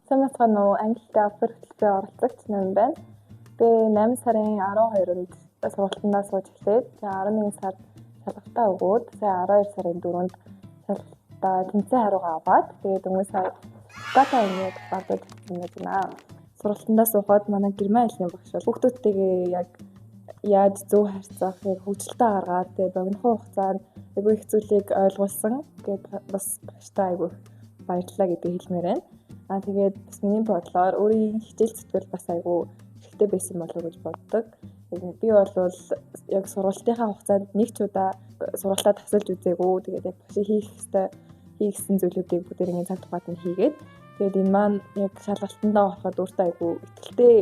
Сайн мэцхан уу англи авбар хөтөлбөрийн оролцогч нам байна. Би 8 сарын 12-нд сургалтандаа сууж эхлээд тэгээ 11 сард шалгалтаа өгөөд сая 12 сарын 4-нд шалгалтаа тэнцээ хариугаа аваад тэгээд өнгөрсөн сая Гата ингээд багдад ирсэн байна. Сургалтандаа суухад манай герман хэлний багш бол хүүхдүүдтэйгээ яг яаж зөв харьцах, яг хөгжилтэй гаргаад тэгээд богинохон хугацаанд айгүй их зүйлийг ойлгуулсан гэдээ бас багштай айгүй баярлалаа гэдгийг хэлмээр байна. Тэгээд бас миний бодлоор өөрийн хичээл зүтгэл бас айгүй хэрэгтэй байсан болов уу гэж боддог. Би бол яг сургалтынхаа хугацаанд нэг ч удаа сургалтаа тасалж үзээгүй. Тэгээд яг багш хийгсэн зүйлүүдийг бүгдээрээ цаг тухайд нь хийгээд тэгээд энэ маань яг шалгалтандаа ороход өөртөө айгүй ихтэй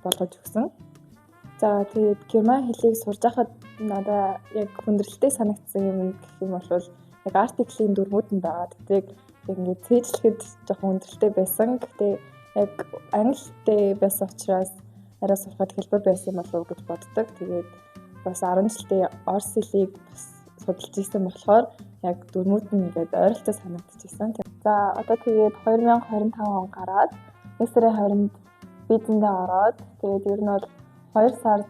болгож өгсөн. За тэгээд герман хэлийг сурж байхад надад яг хүндрэлтэй санагдсан юм гэх юм бол яг артиклийн дүрмүүд нь байгаа. Тэгээд яг ингээд цээжлэхэд жоохон хүндрэлтэй байсан. Гэхдээ яг англитэй байсан учраас арай сурахад хэлбэр байсан болов уу гэж боддог. Тэгээд бас 10 жилдээ орос хэлийг бас судалж ирсэн болохоор яг дүрмүүд нь ингээд ойролцоо санагдчихсан. За одоо тэгээд 2025 он гараад 1 сарын 20-нд визэндээ ороод тэгээд ер нь бол 2 сард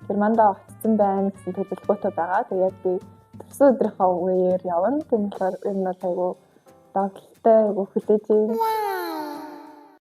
Германдаа очсон байна гэсэн төлөвлөгөөтэй байгаа. Тэгээд яг би төрсөн өдрийнхөө үеэр явна. Тийм болохоор ер нь бол айгүй даглагтай, айгүй хүлээж